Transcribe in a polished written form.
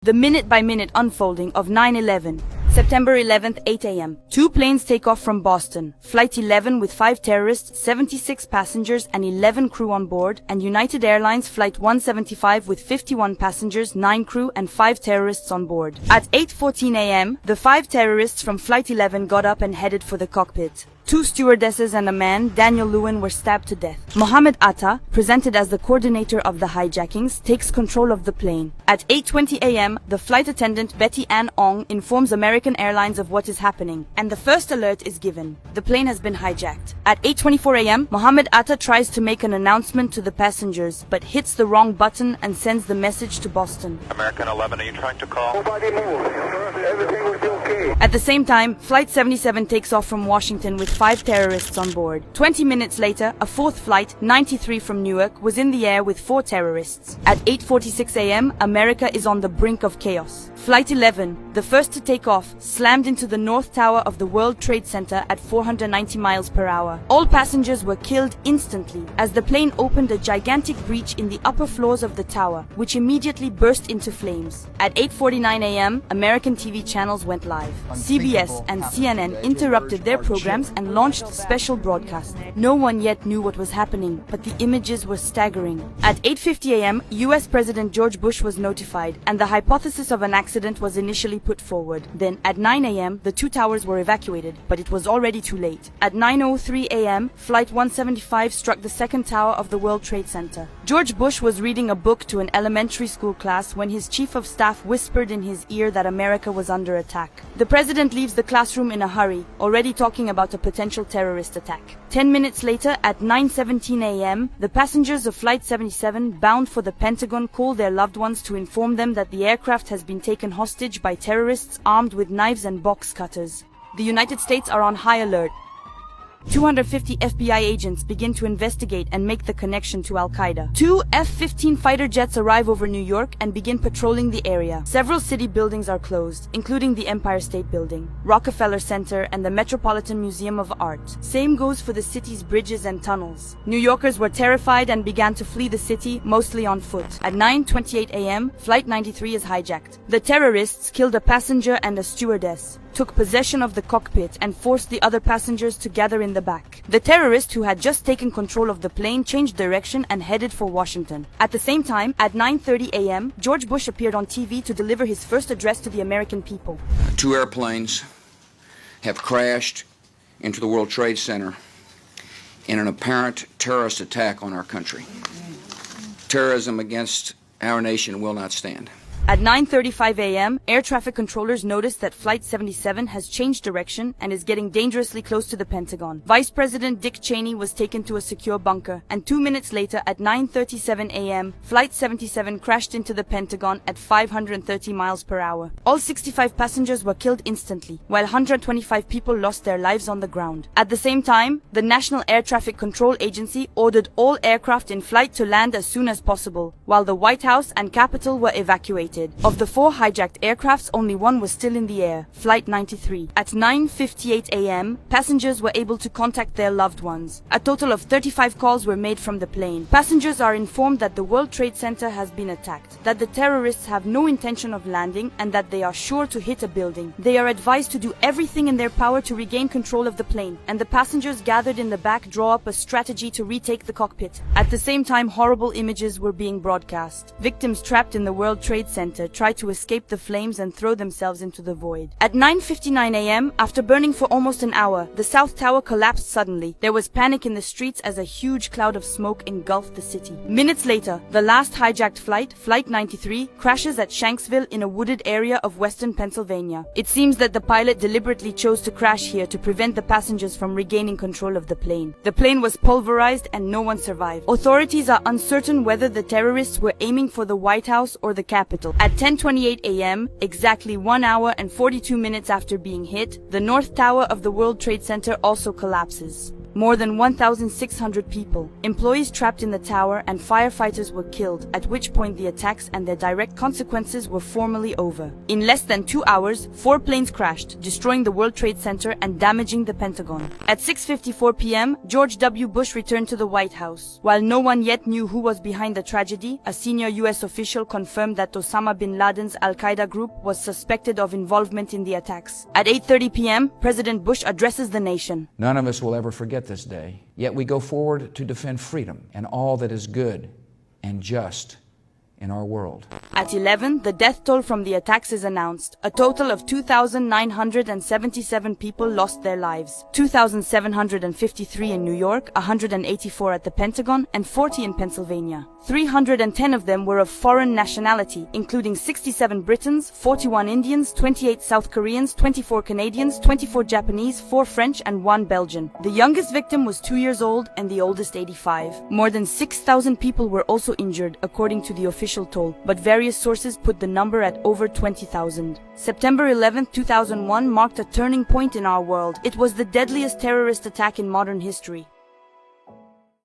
The minute-by-minute unfolding of 9/11. September 11th, 8 a.m. Two planes take off from Boston. Flight 11 with 5 terrorists, 76 passengers and 11 crew on board, and United Airlines Flight 175 with 51 passengers, 9 crew and 5 terrorists on board. At 8:14 a.m., the 5 terrorists from Flight 11 got up and headed for the cockpit. 2 stewardesses and a man, Daniel Lewin, were stabbed to death. Mohammed Atta, presented as the coordinator of the hijackings, takes control of the plane. At 8:20 a.m., the flight attendant Betty Ann Ong informs American Airlines of what is happening, and the first alert is given. The plane has been hijacked. At 8:24 a.m., Mohammed Atta tries to make an announcement to the passengers, but hits the wrong button and sends the message to Boston. American 11, are you trying to call? Nobody move. Everything will be okay. At the same time, Flight 77 takes off from Washington with 5 terrorists on board. 20 minutes later, a fourth flight, 93 from Newark, was in the air with 4 terrorists. At 8:46 a.m., America is on the brink of chaos. Flight 11, the first to take off, slammed into the North Tower of the World Trade Center at 490 miles per hour. All passengers were killed instantly as the plane opened a gigantic breach in the upper floors of the tower, which immediately burst into flames. At 8:49 a.m., American TV channels went live. CBS and CNN interrupted their programs and launched special broadcasts. No one yet knew what was happening, but the images were staggering. At 8:50 a.m., US President George Bush was notified, and the hypothesis of an accident was initially put forward. Then, at 9 a.m., the 2 towers were evacuated, but it was already too late. At 9:03 a.m., Flight 175 struck the second tower of the World Trade Center. George Bush was reading a book to an elementary school class when his chief of staff whispered in his ear that America was under attack. The president leaves the classroom in a hurry, already talking about a potential terrorist attack. 10 minutes later, at 9:17 a.m., the passengers of Flight 77 bound for the Pentagon call their loved ones to inform them that the aircraft has been taken hostage by terrorists armed with knives and box cutters. The United States are on high alert. 250 FBI agents begin to investigate and make the connection to Al-Qaeda. 2 F-15 fighter jets arrive over New York and begin patrolling the area. Several city buildings are closed, including the Empire State Building, Rockefeller Center, and the Metropolitan Museum of Art. Same goes for the city's bridges and tunnels. New Yorkers were terrified and began to flee the city, mostly on foot. At 9:28 a.m., Flight 93 is hijacked. The terrorists killed a passenger and a stewardess, took possession of the cockpit and forced the other passengers to gather in the back. The terrorist who had just taken control of the plane changed direction and headed for Washington. At the same time, at 9:30 a.m., George Bush appeared on TV to deliver his first address to the American people. 2 airplanes have crashed into the World Trade Center in an apparent terrorist attack on our country. Terrorism against our nation will not stand. At 9:35 a.m., air traffic controllers noticed that Flight 77 has changed direction and is getting dangerously close to the Pentagon. Vice President Dick Cheney was taken to a secure bunker, and 2 minutes later, at 9:37 a.m., Flight 77 crashed into the Pentagon at 530 miles per hour. All 65 passengers were killed instantly, while 125 people lost their lives on the ground. At the same time, the National Air Traffic Control Agency ordered all aircraft in flight to land as soon as possible, while the White House and Capitol were evacuated. Of the 4 hijacked aircrafts, only one was still in the air, Flight 93. At 9:58 a.m., passengers were able to contact their loved ones. A total of 35 calls were made from the plane. Passengers are informed that the World Trade Center has been attacked, that the terrorists have no intention of landing, and that they are sure to hit a building. They are advised to do everything in their power to regain control of the plane, and the passengers gathered in the back draw up a strategy to retake the cockpit. At the same time, horrible images were being broadcast. Victims trapped in the World Trade Center tried to escape the flames and throw themselves into the void. At 9:59 a.m., after burning for almost an hour, the South Tower collapsed suddenly. There was panic in the streets as a huge cloud of smoke engulfed the city. Minutes later, the last hijacked flight, Flight 93, crashes at Shanksville in a wooded area of western Pennsylvania. It seems that the pilot deliberately chose to crash here to prevent the passengers from regaining control of the plane. The plane was pulverized and no one survived. Authorities are uncertain whether the terrorists were aiming for the White House or the Capitol. At 10:28 a.m., exactly 1 hour and 42 minutes after being hit, the North Tower of the World Trade Center also collapses. More than 1,600 people, employees trapped in the tower, and firefighters were killed, at which point the attacks and their direct consequences were formally over. In less than 2 hours, 4 planes crashed, destroying the World Trade Center and damaging the Pentagon. At 6:54 p.m., George W. Bush returned to the White House. While no one yet knew who was behind the tragedy, a senior U.S. official confirmed that Osama bin Laden's Al-Qaeda group was suspected of involvement in the attacks. At 8:30 p.m., President Bush addresses the nation. None of us will ever forget this day, yet we go forward to defend freedom and all that is good and just in our world. At 11, the death toll from the attacks is announced. A total of 2,977 people lost their lives. 2,753 in New York, 184 at the Pentagon, and 40 in Pennsylvania. 310 of them were of foreign nationality, including 67 Britons, 41 Indians, 28 South Koreans, 24 Canadians, 24 Japanese, 4 French, and 1 Belgian. The youngest victim was 2 years old and the oldest 85. More than 6,000 people were also injured, according to the official toll, but various sources put the number at over 20,000. September 11, 2001 marked a turning point in our world. It was the deadliest terrorist attack in modern history.